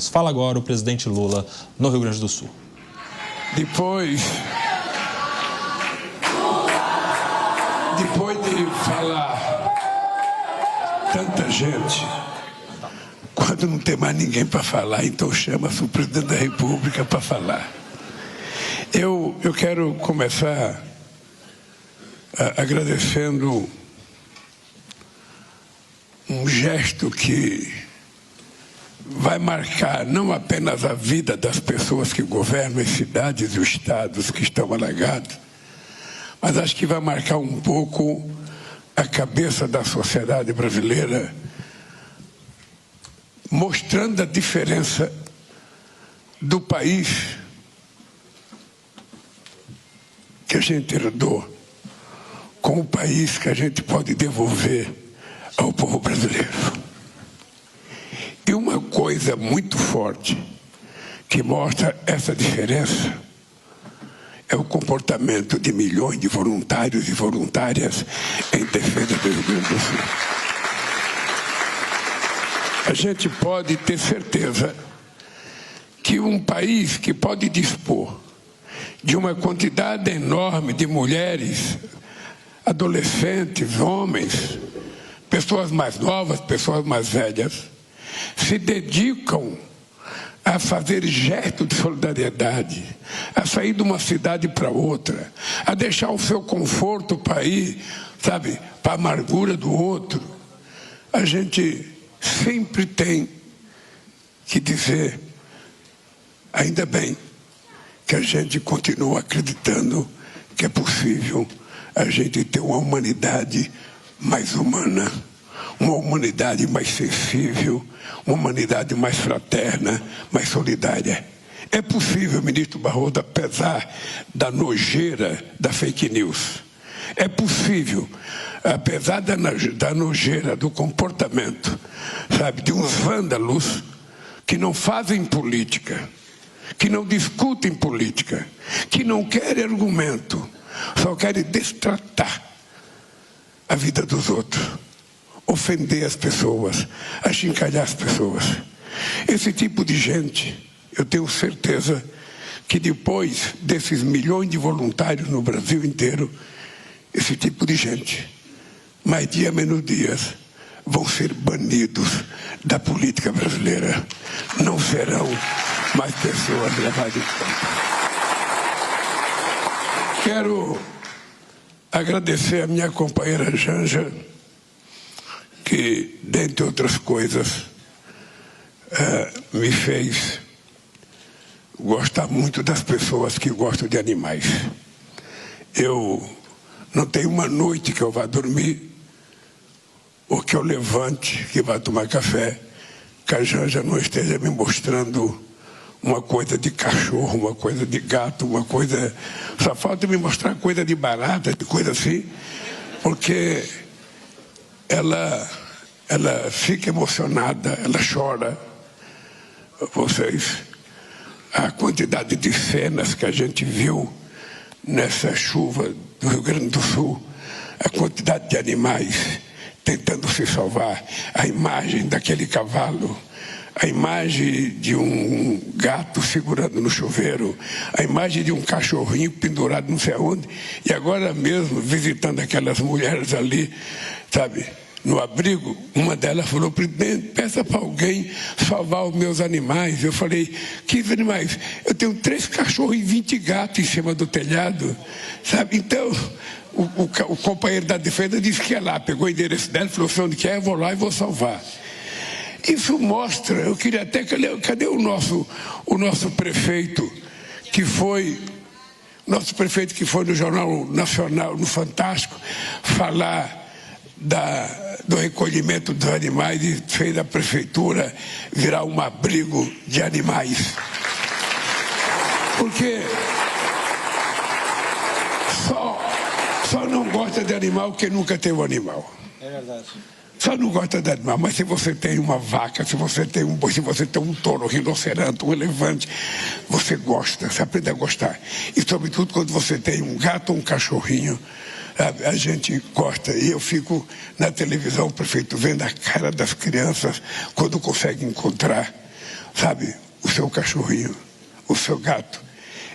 Fala agora o presidente Lula no Rio Grande do Sul. Depois de falar tanta gente, quando não tem mais ninguém para falar, então chama-se o presidente da República para falar. Eu quero começar agradecendo um gesto que vai marcar não apenas a vida das pessoas que governam as cidades e os estados que estão alagados, mas acho que vai marcar um pouco a cabeça da sociedade brasileira, mostrando a diferença do país que a gente herdou com o país que a gente pode devolver ao povo brasileiro. E uma coisa muito forte que mostra essa diferença é o comportamento de milhões de voluntários e voluntárias em defesa do Rio Grande do Sul. A gente pode ter certeza que um país que pode dispor de uma quantidade enorme de mulheres, adolescentes, homens, pessoas mais novas, pessoas mais velhas, se dedicam a fazer gestos de solidariedade, a sair de uma cidade para outra, a deixar o seu conforto para ir, sabe, para a amargura do outro. A gente sempre tem que dizer, ainda bem que a gente continua acreditando que é possível a gente ter uma humanidade mais humana, uma humanidade mais sensível, uma humanidade mais fraterna, mais solidária. É possível, ministro Barroso, apesar da nojeira da fake news. É possível, apesar da nojeira do comportamento, sabe, de uns vândalos que não fazem política, que não discutem política, que não querem argumento, só querem destratar a vida dos outros, ofender as pessoas, achincalhar as pessoas. Esse tipo de gente, eu tenho certeza que depois desses milhões de voluntários no Brasil inteiro, esse tipo de gente, mais dia menos dias, vão ser banidos da política brasileira. Não serão mais pessoas levadas em conta. Quero agradecer a minha companheira Janja, que, dentre outras coisas, me fez gostar muito das pessoas que gostam de animais. Eu não tenho uma noite que eu vá dormir, ou que eu levante, que vá tomar café, que a Janja não esteja me mostrando uma coisa de cachorro, uma coisa de gato, uma coisa... Só falta me mostrar coisa de barata, de coisa assim, porque ela fica emocionada, ela chora. Vocês, a quantidade de cenas que a gente viu nessa chuva do Rio Grande do Sul, a quantidade de animais tentando se salvar, a imagem daquele cavalo, a imagem de um gato segurando no chuveiro, a imagem de um cachorrinho pendurado não sei aonde, e agora mesmo visitando aquelas mulheres ali, sabe, no abrigo, uma delas falou, presidente, peça para alguém salvar os meus animais. Eu falei, que animais? Eu tenho 3 cachorros e 20 gatos em cima do telhado, sabe? Então, o companheiro da defesa disse que ia lá, pegou o endereço dela, falou, onde quer, eu vou lá e vou salvar. Isso mostra, eu queria até, cadê o nosso prefeito, que foi no Jornal Nacional, no Fantástico, falar do recolhimento dos animais e fez a prefeitura virar um abrigo de animais. Porque só não gosta de animal quem nunca teve um animal. É verdade. Só não gosta de animal, mas se você tem uma vaca, se você tem um boi, se você tem um touro, um rinoceronte, um elefante, você gosta, você aprende a gostar. E sobretudo quando você tem um gato ou um cachorrinho, a gente gosta. E eu fico na televisão, o prefeito, vendo a cara das crianças quando consegue encontrar sabe, o seu cachorrinho, o seu gato.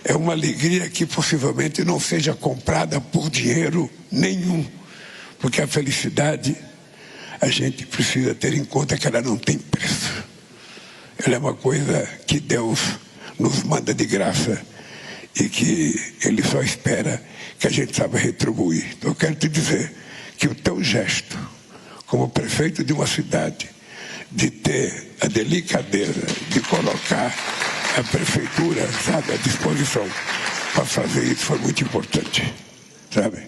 É uma alegria que possivelmente não seja comprada por dinheiro nenhum, porque a felicidade, a gente precisa ter em conta que ela não tem preço. Ela é uma coisa que Deus nos manda de graça e que Ele só espera que a gente saiba retribuir. Então eu quero te dizer que o teu gesto, como prefeito de uma cidade, de ter a delicadeza de colocar a prefeitura, sabe, à disposição para fazer isso foi muito importante, sabe?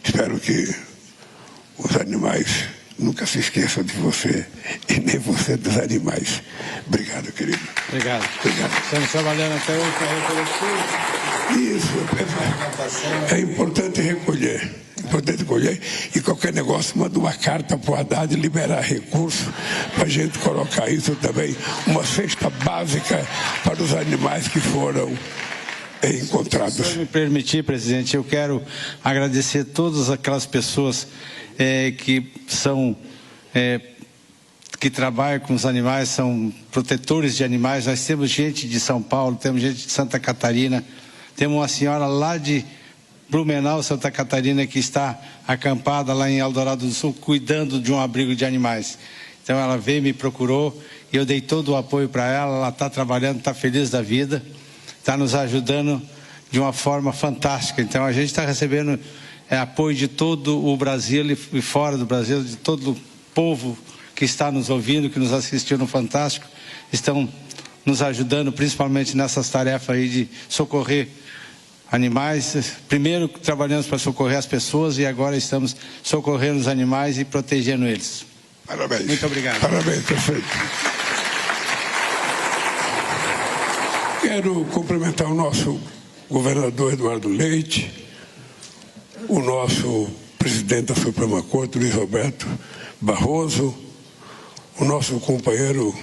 Espero que os animais nunca se esqueçam de você e nem você dos animais. Obrigado, querido. Obrigado. Obrigado. Estamos trabalhando até hoje para recolher. Isso, é importante recolher. Importante recolher. E qualquer negócio, manda uma carta para o Haddad liberar recursos para a gente colocar isso também. Uma cesta básica para os animais que foram encontrados. Se me permitir, presidente, eu quero agradecer todas aquelas pessoas que são que trabalham com os animais, são protetores de animais. Nós temos gente de São Paulo, temos gente de Santa Catarina, temos uma senhora lá de Blumenau, Santa Catarina, que está acampada lá em Eldorado do Sul, cuidando de um abrigo de animais. Então ela veio, me procurou, e eu dei todo o apoio para ela está trabalhando, está feliz da vida, está nos ajudando de uma forma fantástica. Então a gente está recebendo apoio de todo o Brasil e fora do Brasil, de todo o povo que está nos ouvindo, que nos assistiu no Fantástico, estão nos ajudando principalmente nessas tarefas aí de socorrer animais. Primeiro trabalhamos para socorrer as pessoas e agora estamos socorrendo os animais e protegendo eles. Parabéns. Muito obrigado. Parabéns, prefeito. Quero cumprimentar o nosso governador Eduardo Leite, o nosso presidente da Suprema Corte, Luiz Roberto Barroso, o nosso companheiro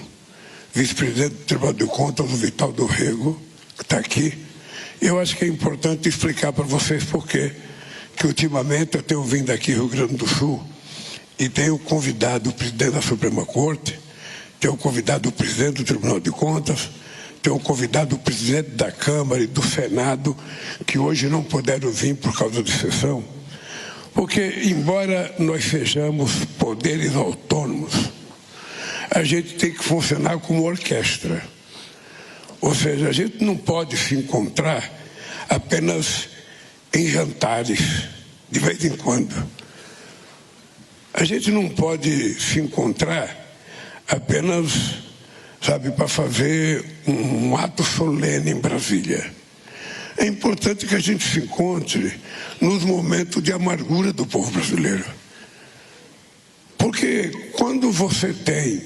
vice-presidente do Tribunal de Contas, o Vital do Rego, que está aqui. Eu acho que é importante explicar para vocês por quê que ultimamente eu tenho vindo aqui ao Rio Grande do Sul e tenho convidado o presidente da Suprema Corte, tenho convidado o presidente do Tribunal de Contas, tenho convidado o presidente da Câmara e do Senado, que hoje não puderam vir por causa de sessão, porque embora nós sejamos poderes autônomos, a gente tem que funcionar como orquestra. Ou seja, a gente não pode se encontrar apenas em jantares, de vez em quando. A gente não pode se encontrar apenas, sabe, para fazer um ato solene em Brasília. É importante que a gente se encontre nos momentos de amargura do povo brasileiro. Porque quando você tem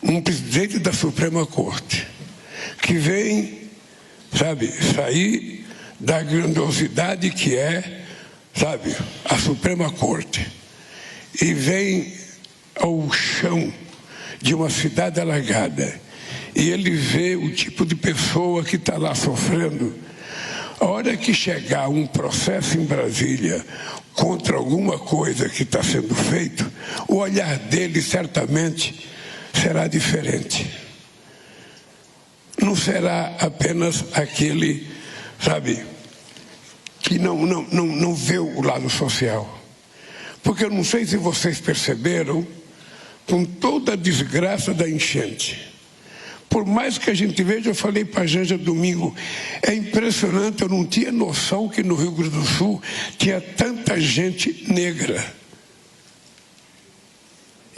um presidente da Suprema Corte que vem, sabe, sair da grandiosidade que é, sabe, a Suprema Corte e vem ao chão de uma cidade alagada e ele vê o tipo de pessoa que está lá sofrendo, a hora que chegar um processo em Brasília contra alguma coisa que está sendo feito, o olhar dele certamente será diferente. Não será apenas aquele, sabe, que não vê o lado social. Porque eu não sei se vocês perceberam, com toda a desgraça da enchente, por mais que a gente veja, eu falei para a Janja domingo, é impressionante, eu não tinha noção que no Rio Grande do Sul tinha tanta gente negra.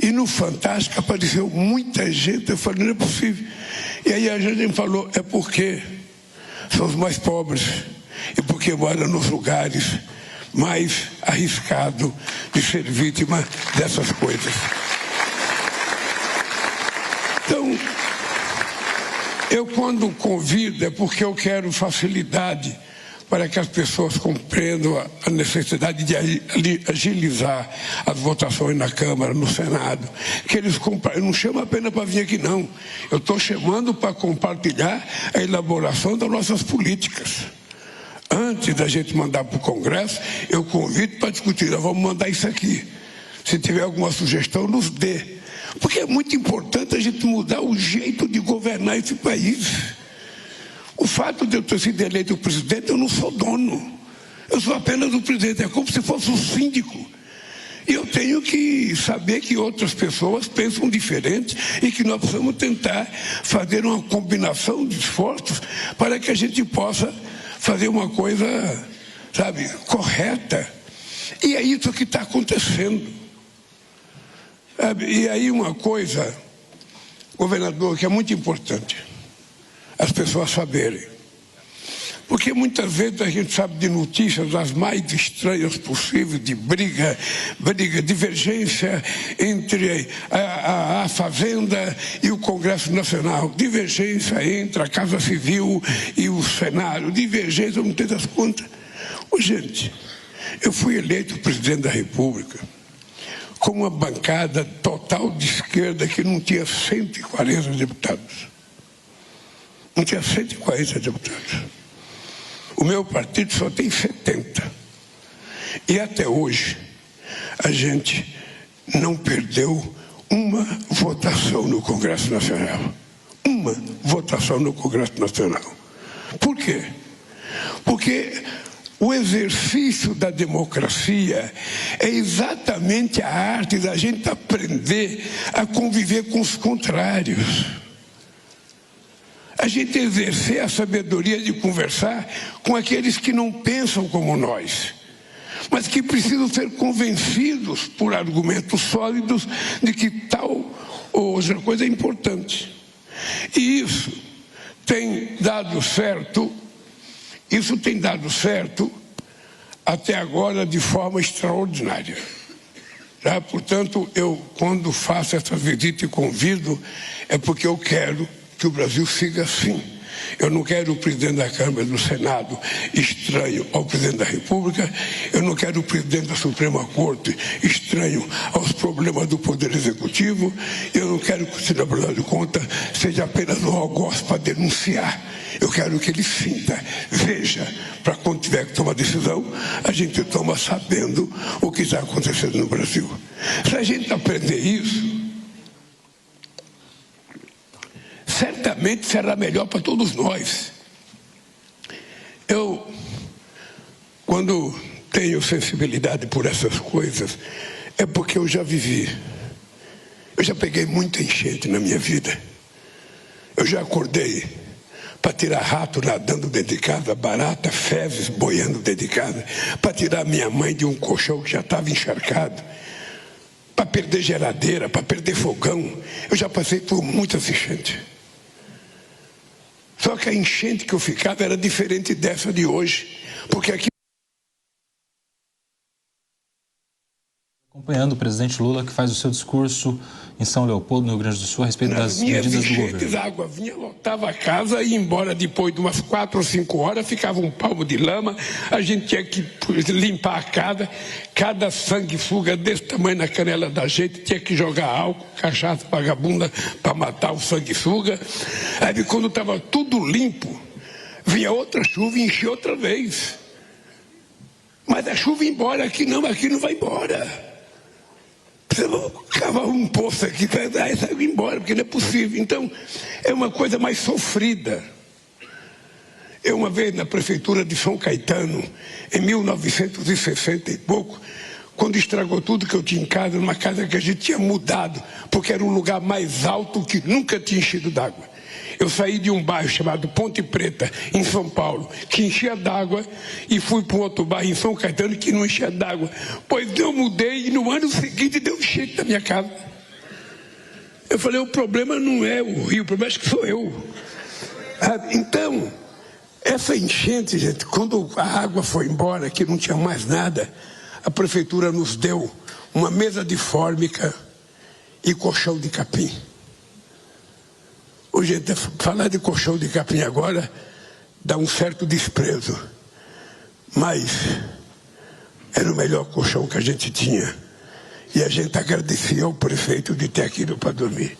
E no Fantástico apareceu muita gente, eu falei, não é possível. E aí a gente me falou, é porque são os mais pobres e porque moram nos lugares mais arriscados de ser vítima dessas coisas. Então, eu quando convido é porque eu quero facilidade para que as pessoas compreendam a necessidade de agilizar as votações na Câmara, no Senado. Que eles eu não chamo apenas para vir aqui, não. Eu estou chamando para compartilhar a elaboração das nossas políticas. Antes da gente mandar para o Congresso, eu convido para discutir. Nós vamos mandar isso aqui. Se tiver alguma sugestão, nos dê. Porque é muito importante a gente mudar o jeito de governar esse país. O fato de eu ter sido eleito presidente, eu não sou dono. Eu sou apenas o presidente, é como se fosse um síndico. E eu tenho que saber que outras pessoas pensam diferente e que nós precisamos tentar fazer uma combinação de esforços para que a gente possa fazer uma coisa, sabe, correta. E é isso que está acontecendo. E aí uma coisa, governador, que é muito importante as pessoas saberem. Porque muitas vezes a gente sabe de notícias das mais estranhas possíveis, de briga, divergência entre a Fazenda e o Congresso Nacional, divergência entre a Casa Civil e o Senado, divergência, não tem das contas. Gente, eu fui eleito presidente da República com uma bancada total de esquerda que não tinha 140 deputados. Não tinha 140 deputados. O meu partido só tem 70. E até hoje, a gente não perdeu uma votação no Congresso Nacional. Uma votação no Congresso Nacional. Por quê? Porque o exercício da democracia é exatamente a arte da gente aprender a conviver com os contrários. A gente exercer a sabedoria de conversar com aqueles que não pensam como nós, mas que precisam ser convencidos por argumentos sólidos de que tal ou outra coisa é importante. E isso tem dado certo, até agora de forma extraordinária. Portanto, eu, quando faço essa visita e convido, é porque eu quero que o Brasil siga assim. Eu não quero o presidente da Câmara e do Senado estranho ao presidente da República. Eu não quero o presidente da Suprema Corte estranho aos problemas do Poder Executivo. Eu não quero que o Tribunal de Contas seja apenas um algoz para denunciar. Eu quero que ele sinta, veja, para quando tiver que tomar decisão, a gente toma sabendo o que está acontecendo no Brasil. Se a gente aprender isso, certamente será melhor para todos nós. Eu, quando tenho sensibilidade por essas coisas, é porque eu já vivi. Eu já peguei muita enchente na minha vida. Eu já acordei para tirar rato nadando dentro de casa, barata, fezes boiando dentro de casa, para tirar minha mãe de um colchão que já estava encharcado, para perder geladeira, para perder fogão. Eu já passei por muitas enchentes. Só que a enchente que eu ficava era diferente dessa de hoje, porque aqui... Acompanhando o presidente Lula, que faz o seu discurso em São Leopoldo, no Rio Grande do Sul, a respeito das medidas do governo. A água vinha, lotava a casa e ia embora depois de umas 4 ou 5 horas, ficava um palmo de lama, a gente tinha que limpar a casa, cada sanguessuga desse tamanho na canela da gente, tinha que jogar álcool, cachaça vagabunda para matar o sanguessuga. Aí quando estava tudo limpo, vinha outra chuva e enchia outra vez. Mas a chuva ia embora, aqui não vai embora. Você vai cavar um poço aqui para sair embora, porque não é possível. Então, é uma coisa mais sofrida. Eu, uma vez, na prefeitura de São Caetano, em 1960 e pouco, quando estragou tudo que eu tinha em casa, numa casa que a gente tinha mudado, porque era um lugar mais alto que nunca tinha enchido d'água. Eu saí de um bairro chamado Ponte Preta, em São Paulo, que enchia d'água, e fui para um outro bairro em São Caetano que não enchia d'água. Pois eu mudei e no ano seguinte deu enchente na minha casa. Eu falei, o problema não é o rio, o problema é que sou eu. Então, essa enchente, gente, quando a água foi embora, que não tinha mais nada, a prefeitura nos deu uma mesa de fórmica e colchão de capim. Hoje, falar de colchão de capim agora dá um certo desprezo, mas era o melhor colchão que a gente tinha. E a gente agradecia ao prefeito de ter aquilo para dormir.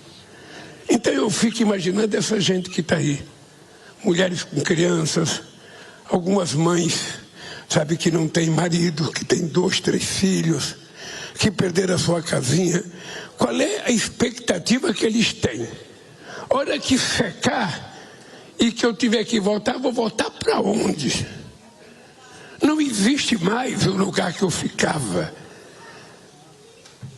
Então eu fico imaginando essa gente que está aí, mulheres com crianças, algumas mães, sabe, que não tem marido, que tem 2, 3 filhos, que perderam a sua casinha, qual é a expectativa que eles têm? Hora que secar e que eu tiver que voltar, vou voltar para onde? Não existe mais o lugar que eu ficava.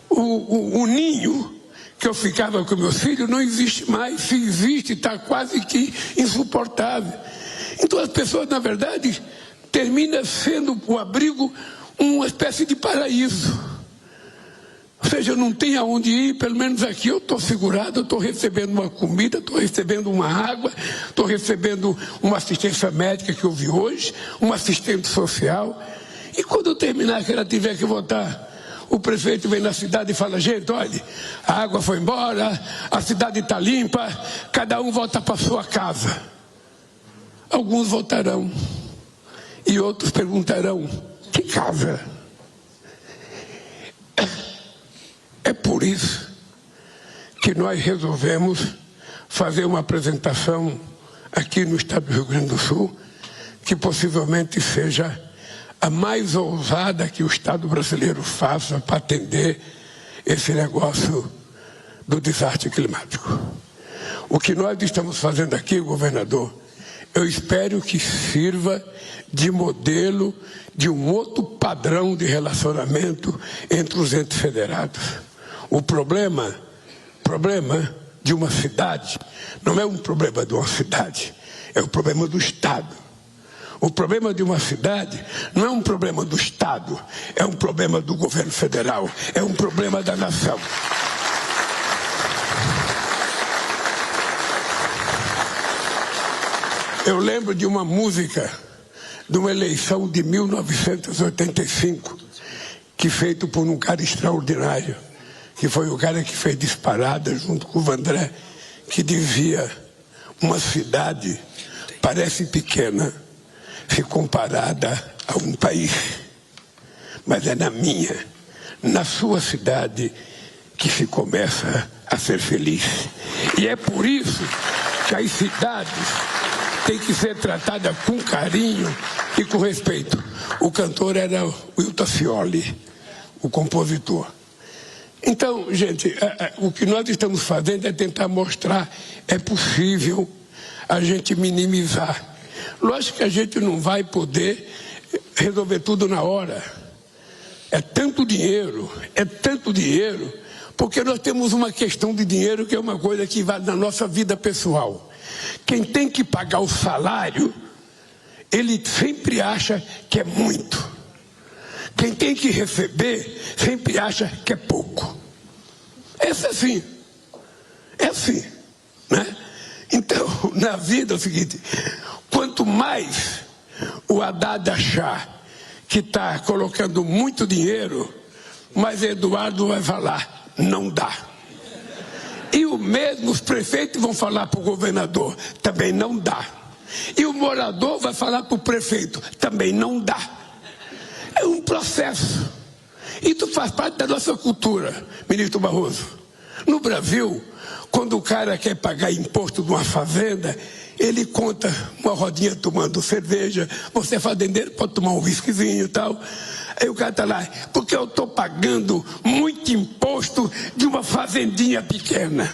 O ninho que eu ficava com meus filhos não existe mais. Se existe, está quase que insuportável. Então as pessoas, na verdade, terminam sendo o abrigo uma espécie de paraíso. Ou seja, eu não tenho aonde ir, pelo menos aqui eu estou segurado, eu estou recebendo uma comida, estou recebendo uma água, estou recebendo uma assistência médica que eu vi hoje, uma assistente social. E quando eu terminar que ela tiver que voltar, o prefeito vem na cidade e fala: gente, olha, a água foi embora, a cidade está limpa, cada um volta para sua casa. Alguns voltarão e outros perguntarão: que casa? É por isso que nós resolvemos fazer uma apresentação aqui no estado do Rio Grande do Sul, que possivelmente seja a mais ousada que o Estado brasileiro faça para atender esse negócio do desastre climático. O que nós estamos fazendo aqui, governador, eu espero que sirva de modelo de um outro padrão de relacionamento entre os entes federados. O problema de uma cidade não é um problema de uma cidade, é um problema do Estado. O problema de uma cidade não é um problema do Estado, é um problema do governo federal, é um problema da nação. Eu lembro de uma música de uma eleição de 1985, que feito por um cara extraordinário, que foi o cara que fez Disparada junto com o Vandré, que dizia: uma cidade parece pequena se comparada a um país, mas é na sua cidade que se começa a ser feliz. E é por isso que as cidades têm que ser tratadas com carinho e com respeito. O cantor era o Wilton Scioli, o compositor. Então, gente, o que nós estamos fazendo é tentar mostrar: é possível a gente minimizar. Lógico que a gente não vai poder resolver tudo na hora. É tanto dinheiro, porque nós temos uma questão de dinheiro que é uma coisa que vai na nossa vida pessoal. Quem tem que pagar o salário, ele sempre acha que é muito. Quem tem que receber, sempre acha que é pouco. É assim, né? Então, na vida é o seguinte: quanto mais o Haddad achar que está colocando muito dinheiro, mais Eduardo vai falar: não dá. E o mesmo os prefeitos vão falar para o governador: também não dá. E o morador vai falar para o prefeito: também não dá. É um processo. Isso faz parte da nossa cultura, ministro Barroso. No Brasil, quando o cara quer pagar imposto de uma fazenda, ele conta uma rodinha tomando cerveja. Você é fazendeiro, pode tomar um whiskyzinho e tal. Aí o cara está lá: porque eu estou pagando muito imposto de uma fazendinha pequena.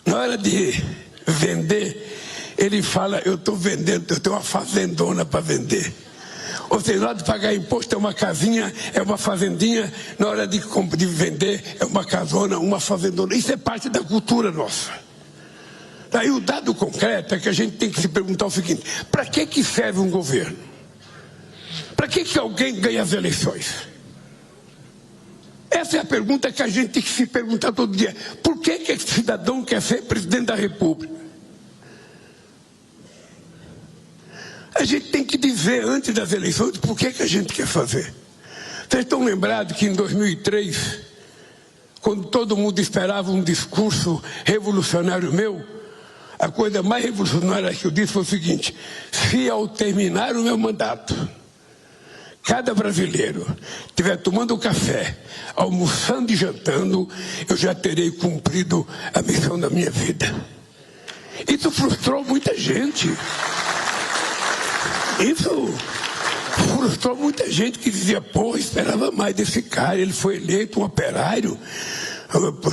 Na hora de vender, ele fala: eu estou vendendo, eu tenho uma fazendona para vender. Ou seja, na hora de pagar imposto é uma casinha, é uma fazendinha. Na hora de vender é uma casona, uma fazendona. Isso é parte da cultura nossa. Daí o dado concreto é que a gente tem que se perguntar o seguinte: para que serve um governo? Para que alguém ganha as eleições? Essa é a pergunta que a gente tem que se perguntar todo dia. Por que esse cidadão quer ser presidente da República? A gente tem que dizer antes das eleições por que a gente quer fazer. Vocês estão lembrados que em 2003, quando todo mundo esperava um discurso revolucionário meu, a coisa mais revolucionária que eu disse foi o seguinte: se ao terminar o meu mandato, cada brasileiro estiver tomando café, almoçando e jantando, eu já terei cumprido a missão da minha vida. Isso frustrou muita gente. Isso frustrou muita gente que dizia, pô, esperava mais desse cara, ele foi eleito um operário,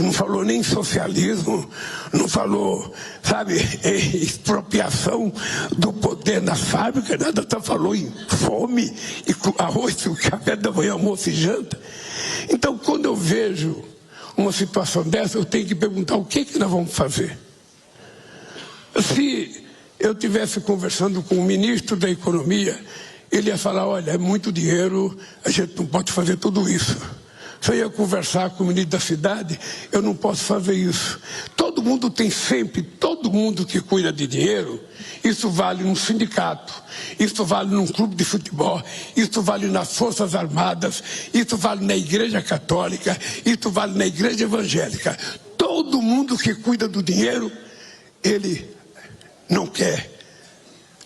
não falou nem em socialismo, não falou, sabe, em expropriação do poder nas fábricas, nada, só falou em fome, e arroz, café da manhã, almoço e janta. Então, quando eu vejo uma situação dessa, eu tenho que perguntar o que nós vamos fazer. Se eu estivesse conversando com o ministro da Economia, ele ia falar, olha, é muito dinheiro, a gente não pode fazer tudo isso. Se eu ia conversar com o ministro da cidade, eu não posso fazer isso. Todo mundo tem sempre, todo mundo que cuida de dinheiro, isso vale no sindicato, isso vale num clube de futebol, isso vale nas Forças Armadas, isso vale na Igreja Católica, isso vale na Igreja Evangélica. Todo mundo que cuida do dinheiro, ele não quer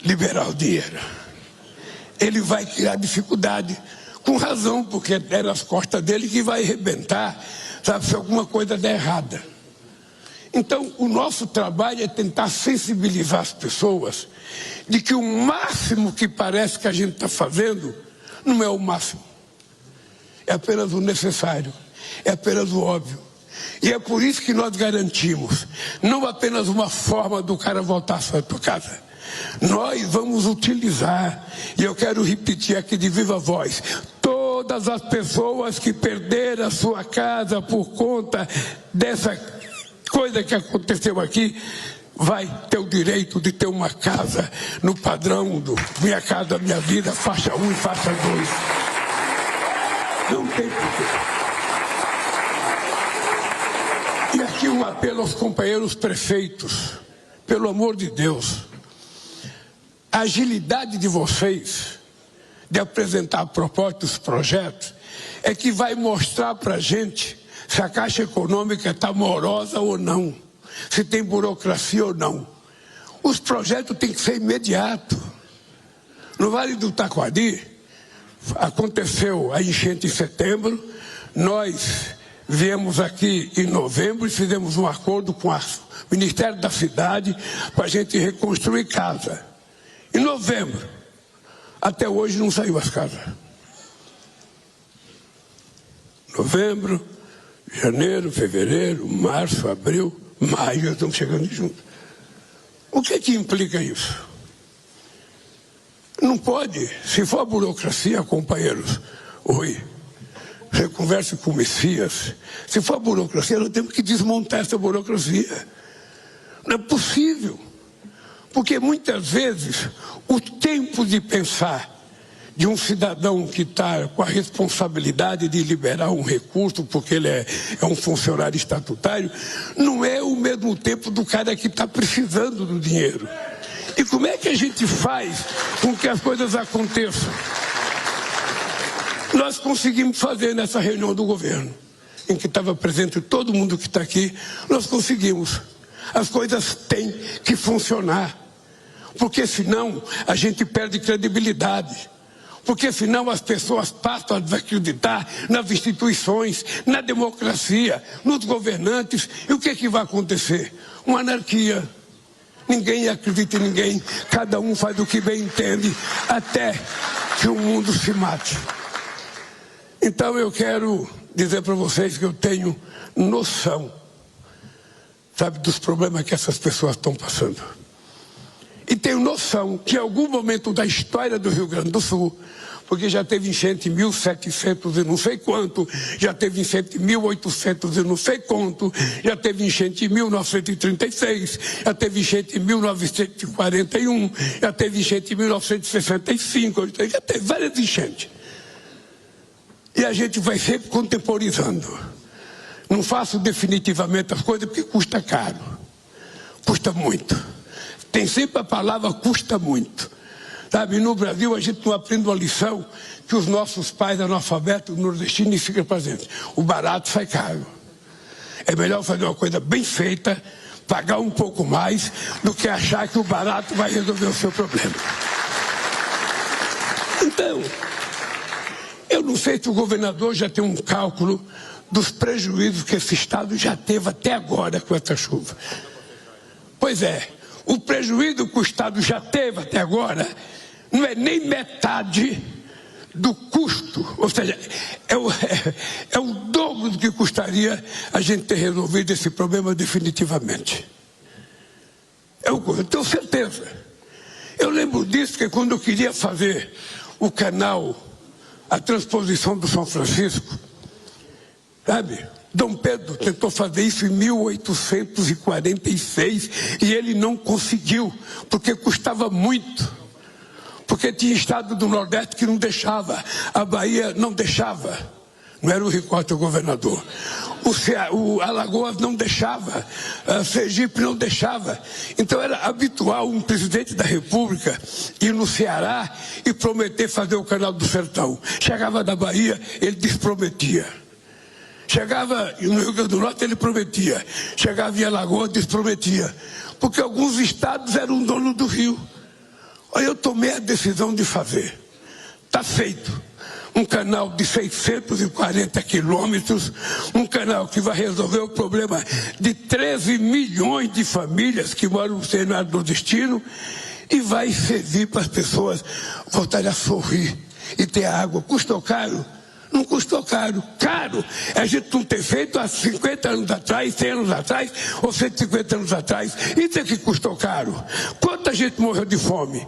liberar o dinheiro. Ele vai criar dificuldade. Com razão, porque é nas costas dele que vai arrebentar, sabe, se alguma coisa der errada. Então, o nosso trabalho é tentar sensibilizar as pessoas de que o máximo que parece que a gente está fazendo não é o máximo. É apenas o necessário, é apenas o óbvio. E é por isso que nós garantimos, não apenas uma forma do cara voltar à sua casa. Nós vamos utilizar, e eu quero repetir aqui de viva voz, todas as pessoas que perderam a sua casa por conta dessa coisa que aconteceu aqui, vai ter o direito de ter uma casa no padrão do Minha Casa Minha Vida, faixa 1 e faixa 2. Não tem porquê. E aqui um apelo aos companheiros prefeitos, pelo amor de Deus, a agilidade de vocês de apresentar propostas, projetos, é que vai mostrar para a gente se a Caixa Econômica está morosa ou não, se tem burocracia ou não. Os projetos têm que ser imediatos. No Vale do Taquari, aconteceu a enchente em setembro, nós viemos aqui em novembro e fizemos um acordo com o Ministério da Cidade para a gente reconstruir casa. Em novembro, até hoje não saiu as casas. Novembro, janeiro, fevereiro, março, abril, maio, nós estamos chegando juntos. O que implica isso? Não pode, se for a burocracia, companheiros, oi, você conversa com o Messias, se for a burocracia, nós temos que desmontar essa burocracia. Não é possível. Porque muitas vezes o tempo de pensar de um cidadão que está com a responsabilidade de liberar um recurso, porque ele é um funcionário estatutário, não é o mesmo tempo do cara que está precisando do dinheiro. E como é que a gente faz com que as coisas aconteçam? Nós conseguimos fazer nessa reunião do governo, em que estava presente todo mundo que está aqui, nós conseguimos. As coisas têm que funcionar. Porque senão a gente perde credibilidade. Porque senão as pessoas passam a desacreditar nas instituições, na democracia, nos governantes. E o que vai acontecer? Uma anarquia. Ninguém acredita em ninguém, cada um faz o que bem entende, até que o mundo se mate. Então eu quero dizer para vocês que eu tenho noção, sabe, dos problemas que essas pessoas estão passando. E tenho noção que em algum momento da história do Rio Grande do Sul, porque já teve enchente em 1700 e não sei quanto, já teve enchente em 1800 e não sei quanto, já teve enchente em 1936, já teve enchente em 1941, já teve enchente em 1965, já teve várias enchentes. E a gente vai sempre contemporizando. Não faço definitivamente as coisas porque custa caro, custa muito. Tem sempre a palavra custa muito. Sabe, no Brasil a gente não aprende uma lição que os nossos pais analfabetos nordestinos ficam fazendo. O barato sai caro. É melhor fazer uma coisa bem feita, pagar um pouco mais, do que achar que o barato vai resolver o seu problema. Então, eu não sei se o governador já tem um cálculo dos prejuízos que esse estado já teve até agora com essa chuva. Pois é. O prejuízo que o Estado já teve até agora não é nem metade do custo, ou seja, é o dobro do que custaria a gente ter resolvido esse problema definitivamente. Eu tenho certeza. Eu lembro disso, que quando eu queria fazer o canal, a transposição do São Francisco, sabe? Dom Pedro tentou fazer isso em 1846 e ele não conseguiu, porque custava muito. Porque tinha estado do Nordeste que não deixava, a Bahia não deixava, não era o Ricotta o governador, o Alagoas não deixava, a Sergipe não deixava. Então era habitual um presidente da República ir no Ceará e prometer fazer o Canal do Sertão. Chegava da Bahia, ele desprometia. Chegava no Rio Grande do Norte, ele prometia. Chegava em Alagoas, desprometia. Porque alguns estados eram dono do rio. Aí eu tomei a decisão de fazer. Está feito. Um canal de 640 quilômetros, um canal que vai resolver o problema de 13 milhões de famílias que moram no cenário do destino e vai servir para as pessoas voltarem a sorrir e ter água. Custou caro? Não custou caro. Caro é a gente não ter feito há 50 anos atrás, 100 anos atrás ou 150 anos atrás. Isso é que custou caro. Quanta gente morreu de fome?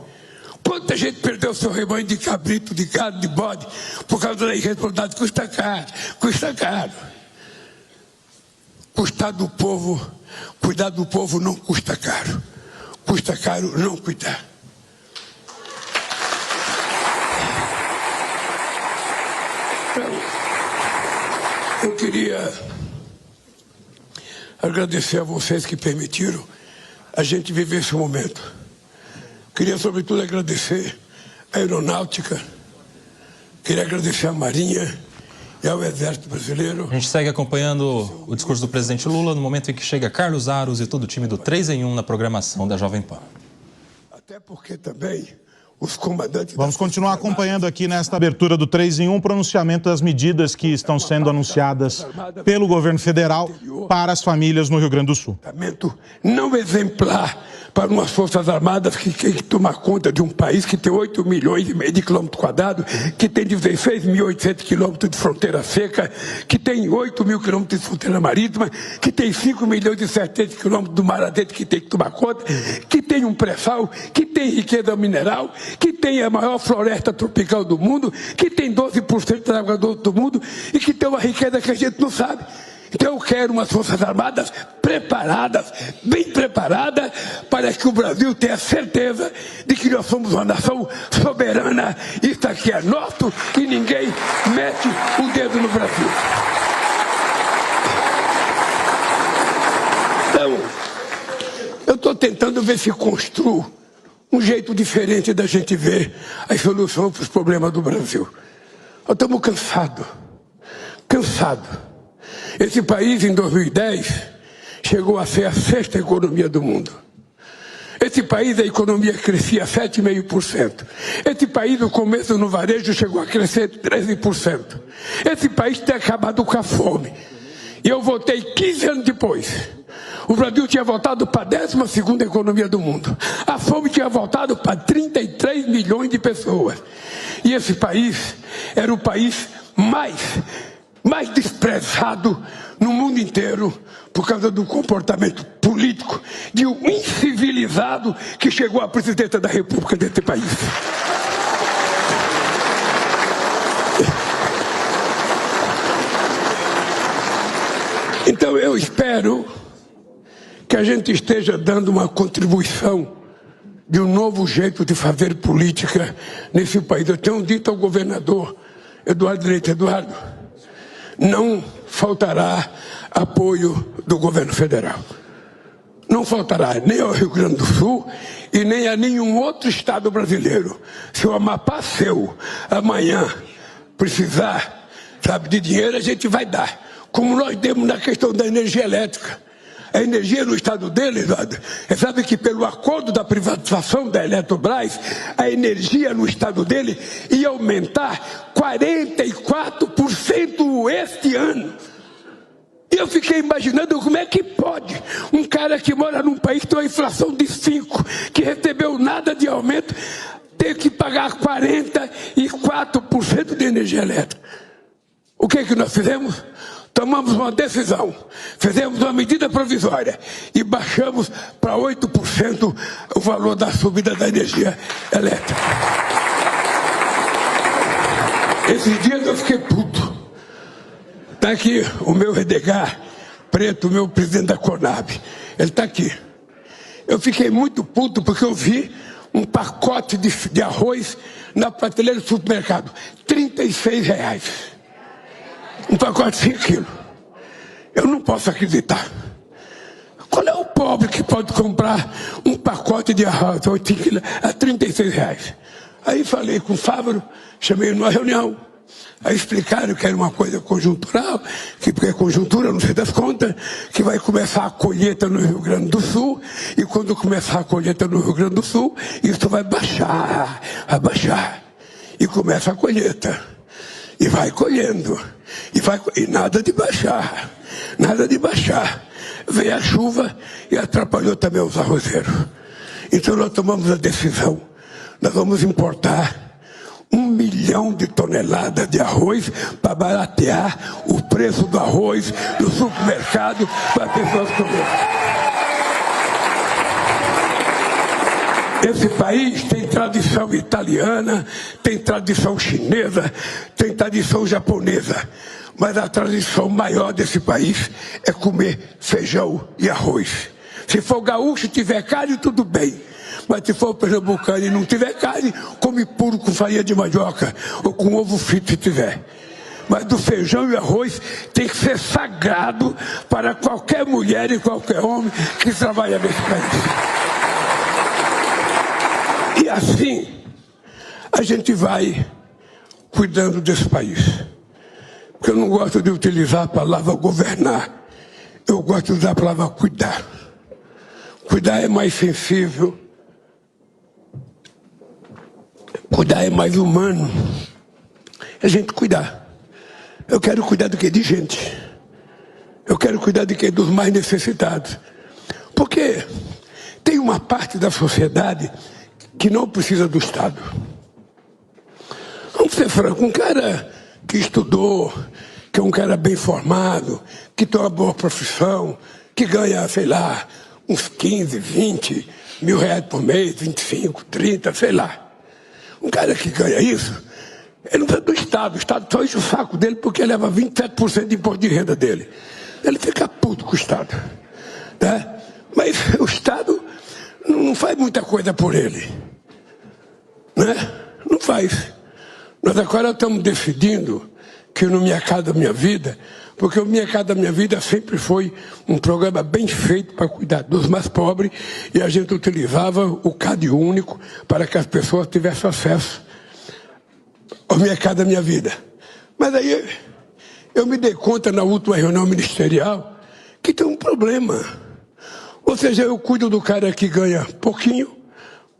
Quanta gente perdeu seu rebanho de cabrito, de gado, de bode, por causa da irresponsabilidade? Custa caro, custa caro. Cuidar do povo não custa caro. Custa caro não cuidar. Então, eu queria agradecer a vocês que permitiram a gente viver esse momento. Queria, sobretudo, agradecer a Aeronáutica, queria agradecer a Marinha e ao Exército Brasileiro. A gente segue acompanhando o discurso do presidente Lula no momento em que chega Carlos Aros e todo o time do 3 em 1 na programação da Jovem Pan. Até porque também os comandantes... Vamos continuar acompanhando aqui nesta abertura do 3 em 1 o pronunciamento das medidas que estão sendo anunciadas pelo governo federal para as famílias no Rio Grande do Sul. Não exemplar para umas Forças Armadas que tem que tomar conta de um país que tem 8 milhões e meio de quilômetros quadrados, que tem 16.800 quilômetros de fronteira seca, que tem 8 mil quilômetros de fronteira marítima, que tem 5 milhões e 700 quilômetros do mar adentro que tem que tomar conta, que tem um pré-sal, que tem riqueza mineral, que tem a maior floresta tropical do mundo, que tem 12% da água doce do mundo e que tem uma riqueza que a gente não sabe. Então eu quero umas Forças Armadas preparadas, bem preparadas, para que o Brasil tenha certeza de que nós somos uma nação soberana. Isso aqui é nosso e ninguém mete o dedo no Brasil. Então, eu estou tentando ver se construo um jeito diferente da gente ver as soluções para os problemas do Brasil. Nós estamos cansados. Esse país, em 2010, chegou a ser a 6ª economia do mundo. Esse país, a economia crescia 7,5%. Esse país, no começo no varejo, chegou a crescer 13%. Esse país tem acabado com a fome. E eu voltei 15 anos depois. O Brasil tinha voltado para a 12ª economia do mundo. A fome tinha voltado para 33 milhões de pessoas. E esse país era o país mais desprezado no mundo inteiro por causa do comportamento político de um incivilizado que chegou à presidência da República desse país. Então eu espero que a gente esteja dando uma contribuição de um novo jeito de fazer política nesse país. Eu tenho dito ao governador Eduardo Leite: Eduardo, não faltará apoio do governo federal. Não faltará nem ao Rio Grande do Sul e nem a nenhum outro estado brasileiro. Se o Amapá seu amanhã precisar, de dinheiro, a gente vai dar. Como nós demos na questão da energia elétrica. A energia no estado dele, sabe que pelo acordo da privatização da Eletrobras, a energia no estado dele ia aumentar 44% este ano. E eu fiquei imaginando como é que pode um cara que mora num país que tem uma inflação de 5%, que recebeu nada de aumento, ter ter que pagar 44% de energia elétrica. O que nós fizemos? Tomamos uma decisão, fizemos uma medida provisória e baixamos para 8% o valor da subida da energia elétrica. Esses dias eu fiquei puto. Está aqui o meu Edgar Preto, o meu presidente da Conab. Ele está aqui. Eu fiquei muito puto porque eu vi um pacote de arroz na prateleira do supermercado. R$36. Um pacote de 5 quilos. Eu não posso acreditar. Qual é o pobre que pode comprar um pacote de arroz a R$36? Aí falei com o Fávaro, chamei numa reunião. Aí explicaram que era uma coisa conjuntural, que porque é conjuntura, não sei das contas, que vai começar a colheita no Rio Grande do Sul, e quando começar a colheita no Rio Grande do Sul, isso vai baixar, e começa a colheita, e vai colhendo, e nada de baixar, Veio a chuva e atrapalhou também os arrozeiros. Então nós tomamos a decisão, nós vamos importar 1 milhão de toneladas de arroz para baratear o preço do arroz no supermercado para as pessoas comerem. Esse país tem tradição italiana, tem tradição chinesa, tem tradição japonesa. Mas a tradição maior desse país é comer feijão e arroz. Se for gaúcho e tiver carne, tudo bem. Mas se for pernambucano e não tiver carne, come puro com farinha de mandioca ou com ovo frito se tiver. Mas do feijão e arroz tem que ser sagrado para qualquer mulher e qualquer homem que trabalha nesse país. E assim a gente vai cuidando desse país. Porque eu não gosto de utilizar a palavra governar. Eu gosto de usar a palavra cuidar. Cuidar é mais sensível. Cuidar é mais humano. É gente cuidar. Eu quero cuidar do que? De gente. Eu quero cuidar de quê? Dos mais necessitados. Porque tem uma parte da sociedade que não precisa do Estado. Vamos ser francos, um cara que estudou, que é um cara bem formado, que tem uma boa profissão, que ganha, sei lá, uns 15, 20 mil reais por mês, 25, 30, sei lá. Um cara que ganha isso, ele não precisa do Estado. O Estado só enche o saco dele porque leva 27% de imposto de renda dele. Ele fica puto com o Estado. Tá? Mas o Estado não faz muita coisa por ele. Né? Não faz. Nós agora estamos decidindo que no Minha Casa Minha Vida, porque o Minha Casa Minha Vida sempre foi um programa bem feito para cuidar dos mais pobres, e a gente utilizava o CAD único para que as pessoas tivessem acesso ao Minha Casa Minha Vida. Mas aí eu me dei conta na última reunião ministerial que tem um problema. Ou seja, eu cuido do cara que ganha pouquinho,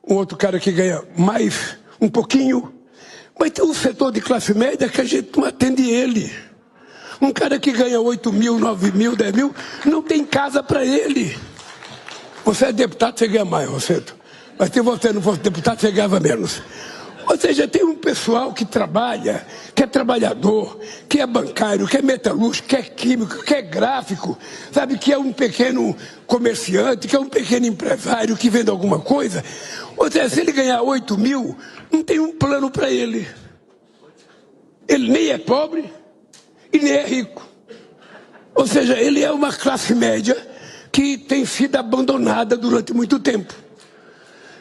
um outro cara que ganha mais um pouquinho, mas tem um setor de classe média que a gente não atende ele. Um cara que ganha 8 mil, 9 mil, 10 mil, não tem casa para ele. Você é deputado, você ganha mais, Rosseto. Mas se você não fosse deputado, você ganhava menos. Ou seja, tem um pessoal que trabalha, que é trabalhador, que é bancário, que é metalúrgico, que é químico, que é gráfico, sabe, que é um pequeno comerciante, que é um pequeno empresário que vende alguma coisa. Ou seja, se ele ganhar 8 mil, não tem um plano para ele. Ele nem é pobre e nem é rico. Ou seja, ele é uma classe média que tem sido abandonada durante muito tempo.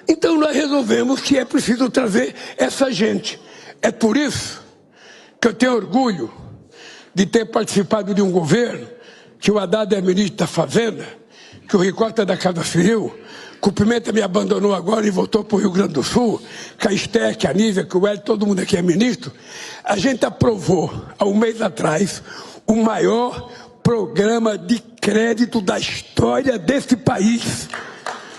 Então nós resolvemos que é preciso trazer essa gente. É por isso que eu tenho orgulho de ter participado de um governo, que o Haddad é ministro da Fazenda, que o Ricota é da Casa Civil, que o Pimenta me abandonou agora e voltou para o Rio Grande do Sul, que a Esther, que a Nívia, que o Hélio, todo mundo aqui é ministro. A gente aprovou, há um mês atrás, o maior programa de crédito da história desse país.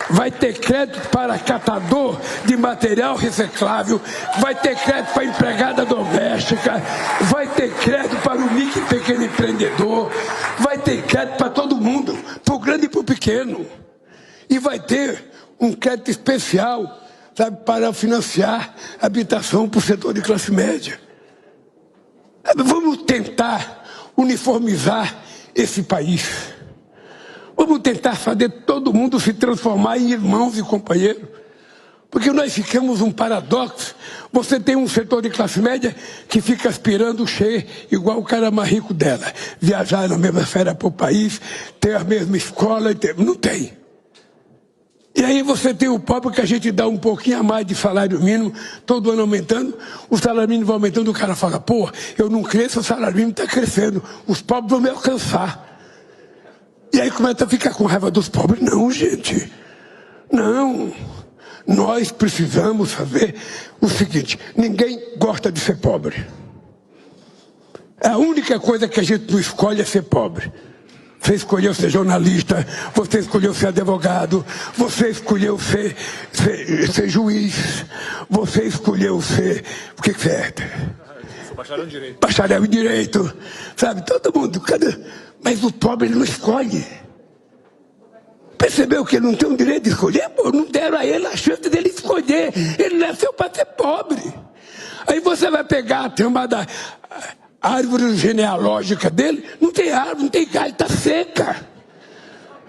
Vai ter crédito para catador de material reciclável, vai ter crédito para empregada doméstica, vai ter crédito para o micro e pequeno empreendedor, vai ter crédito para todo mundo, para o grande e para o pequeno. E vai ter um crédito especial sabe, para financiar habitação para o setor de classe média. Vamos tentar uniformizar esse país. Vamos tentar fazer todo mundo se transformar em irmãos e companheiros. Porque nós ficamos um paradoxo. Você tem um setor de classe média que fica aspirando ser igual o cara mais rico dela. Viajar na mesma férias para o país, ter a mesma escola, não tem. E aí você tem o pobre que a gente dá um pouquinho a mais de salário mínimo, todo ano aumentando, o salário mínimo vai aumentando, o cara fala, pô, eu não cresço, o salário mínimo está crescendo, os pobres vão me alcançar. E aí começa a ficar com raiva dos pobres. Não, gente, não. Nós precisamos fazer o seguinte, ninguém gosta de ser pobre. A única coisa que a gente não escolhe é ser pobre. Você escolheu ser jornalista, você escolheu ser advogado, você escolheu ser juiz, você escolheu ser... O que você é? Bacharel em Direito. Bacharel em Direito, sabe? Todo mundo, mas o pobre não escolhe. Percebeu que ele não tem o direito de escolher? Pô, não deram a ele a chance dele escolher. Ele nasceu para ser pobre. Aí você vai pegar a chamada árvore genealógica dele, não tem árvore, não tem galho, está seca.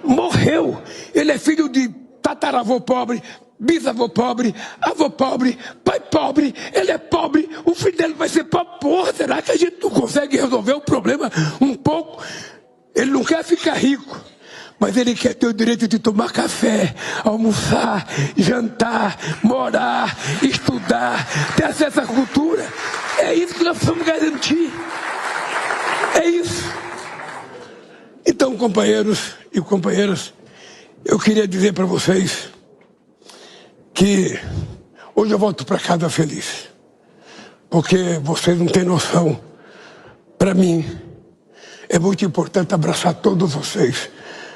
Morreu. Ele é filho de tataravô pobre, bisavô pobre, avô pobre, pai pobre, ele é pobre, o filho dele vai ser pobre. Porra, será que a gente não consegue resolver o problema um pouco? Ele não quer ficar rico, mas ele quer ter o direito de tomar café, almoçar, jantar, morar, estudar, ter acesso à cultura. É isso que nós precisamos garantir. É isso. Então, companheiros e companheiras, eu queria dizer para vocês que hoje eu volto para casa feliz. Porque vocês não têm noção. Para mim, é muito importante abraçar todos vocês.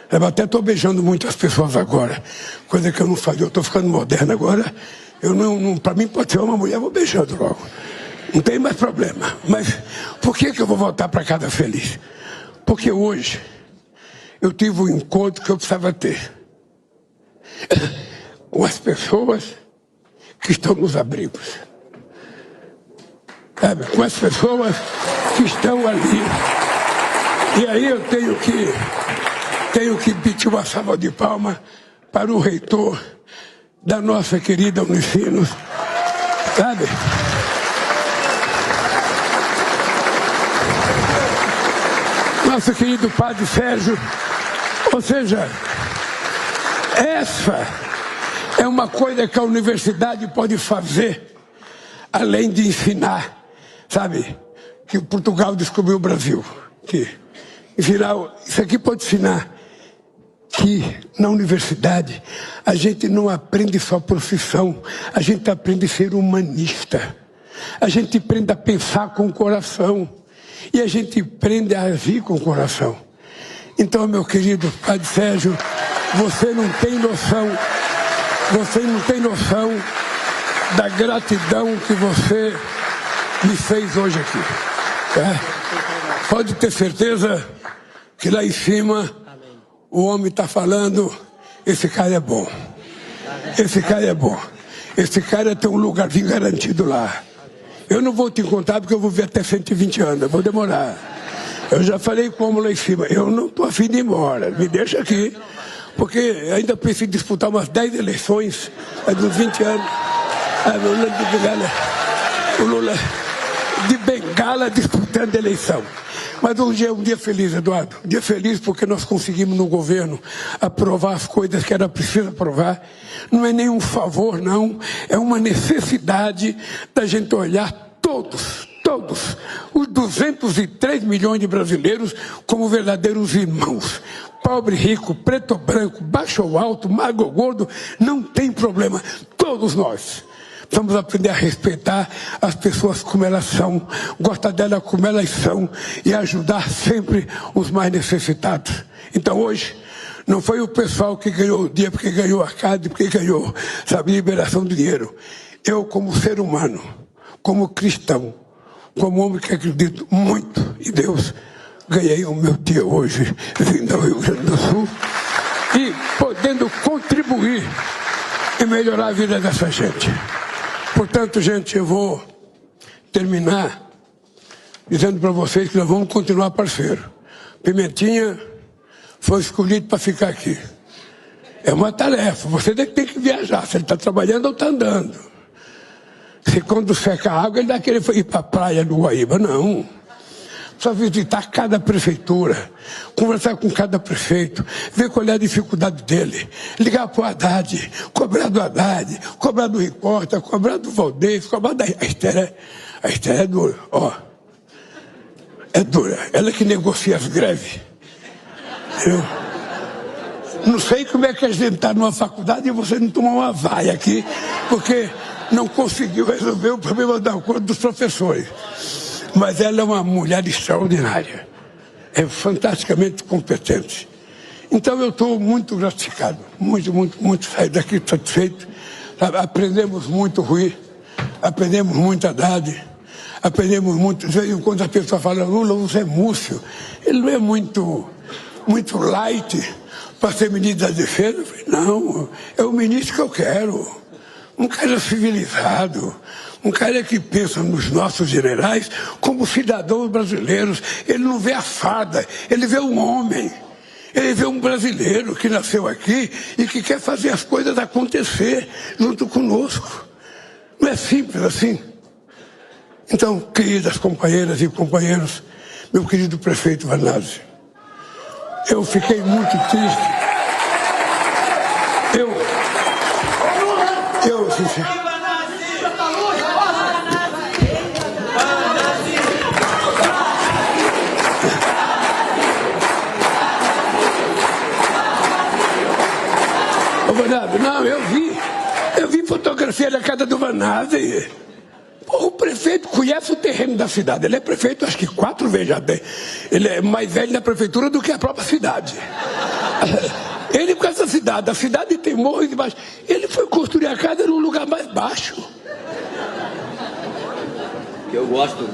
Eu até estou beijando muitas pessoas agora, coisa que eu não fazia. Eu estou ficando moderno agora. Eu não, para mim pode ser uma mulher, eu vou beijando logo. Não tem mais problema. Mas por que eu vou voltar para casa feliz? Porque hoje eu tive um encontro que eu precisava ter com as pessoas que estão nos abrigos. Sabe? Com as pessoas que estão ali. E aí eu tenho que pedir uma salva de palmas para o reitor da nossa querida Unicinos, sabe? Nosso querido padre Sérgio. Ou seja, essa é uma coisa que a universidade pode fazer, além de ensinar, sabe? Que Portugal descobriu o Brasil. Que ensinar, isso aqui pode ensinar que na universidade a gente não aprende só profissão, a gente aprende a ser humanista, a gente aprende a pensar com o coração e a gente aprende a agir com o coração. Então, meu querido padre Sérgio, você não tem noção da gratidão que você me fez hoje aqui. Pode ter certeza que lá em cima o homem está falando, esse cara é bom. Esse cara é bom. Esse cara tem um lugarzinho garantido lá. Eu não vou te contar porque eu vou ver até 120 anos, eu vou demorar. Eu já falei como lá em cima, eu não estou afim de ir embora, me deixa aqui. Porque ainda preciso disputar umas 10 eleições, dos 20 anos. O Lula de Bengala disputando a eleição. Mas hoje é um dia feliz, Eduardo. Um dia feliz porque nós conseguimos no governo aprovar as coisas que era preciso aprovar. Não é nenhum favor, não. É uma necessidade da gente olhar todos, os 203 milhões de brasileiros como verdadeiros irmãos. Pobre, rico, preto ou branco, baixo ou alto, magro ou gordo, não tem problema. Todos nós vamos aprender a respeitar as pessoas como elas são, gostar delas como elas são e ajudar sempre os mais necessitados. Então hoje, não foi o pessoal que ganhou o dia porque ganhou a casa, porque ganhou, sabe, liberação de dinheiro. Eu, como ser humano, como cristão, como homem que acredito muito em Deus, ganhei o meu dia hoje, vindo ao Rio Grande do Sul, e podendo contribuir e melhorar a vida dessa gente. Portanto, gente, eu vou terminar dizendo para vocês que nós vamos continuar parceiro. Pimentinha foi escolhido para ficar aqui. É uma tarefa, você tem que viajar, se ele está trabalhando ou está andando. Se quando seca a água, ele vai querer ir para a praia do Guaíba, não. Precisa visitar cada prefeitura, conversar com cada prefeito, ver qual é a dificuldade dele, ligar para o Haddad, cobrar do Haddad, cobrar do Repórter, cobrar do Valdez, cobrar da Esther. A Esther é dura, ó. É dura, ela que negocia as greves. Eu não sei como é que a gente está numa faculdade e você não tomou uma vaia aqui, porque não conseguiu resolver o problema da acordo dos professores. Mas ela é uma mulher extraordinária, é fantasticamente competente. Então eu estou muito gratificado, muito sair daqui satisfeito. Aprendemos muito, Rui, aprendemos muito, Haddad, aprendemos muito. De vez em quando a pessoa fala, Lula, você é múcio. Ele não é muito light para ser ministro da Defesa. Eu falei, não, é o ministro que eu quero. Um cara civilizado, um cara que pensa nos nossos generais como cidadãos brasileiros. Ele não vê a farda, ele vê um homem. Ele vê um brasileiro que nasceu aqui e que quer fazer as coisas acontecer junto conosco. Não é simples assim. Então, queridas companheiras e companheiros, meu querido prefeito Vanazzi, eu fiquei muito triste. Não, eu vi fotografia da casa do Vanazzi. Pô, o prefeito conhece o terreno da cidade. Ele é prefeito, acho que 4 vezes já tem. Ele é mais velho da prefeitura do que a própria cidade. Ele com essa cidade, a cidade tem morros de baixo. Ele foi construir a casa num lugar mais baixo. Eu gosto.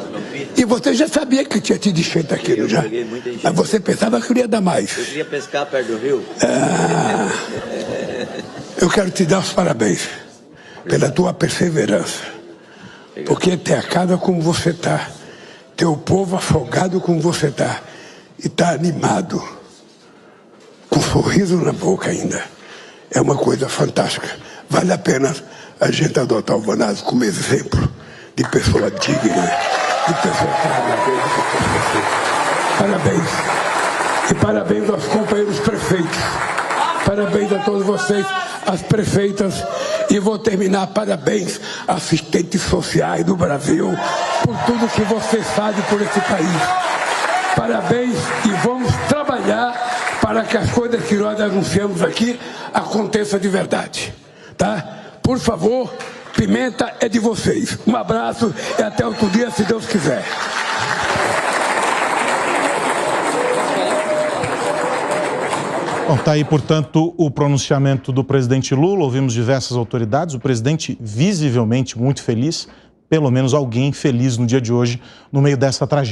E você já sabia que tinha tido enchente aqui, já? Mas você pensava que eu ia dar mais. Eu queria pescar perto do rio. Eu quero te dar os parabéns pela tua perseverança. Porque ter a casa como você está, ter o povo afogado como você está, e está animado, com um sorriso na boca ainda, é uma coisa fantástica. Vale a pena a gente adotar o Vanazzi como exemplo de pessoa digna, de pessoa trabalhadora. Parabéns. E parabéns aos companheiros prefeitos. Parabéns a todos vocês, as prefeitas. E vou terminar, parabéns, assistentes sociais do Brasil, por tudo que vocês fazem por esse país. Parabéns e vamos trabalhar para que as coisas que nós anunciamos aqui aconteçam de verdade. Tá? Por favor, Pimenta é de vocês. Um abraço e até outro dia, se Deus quiser. Bom, está aí, portanto, o pronunciamento do presidente Lula. Ouvimos diversas autoridades, o presidente visivelmente muito feliz, pelo menos alguém feliz no dia de hoje, no meio dessa tragédia.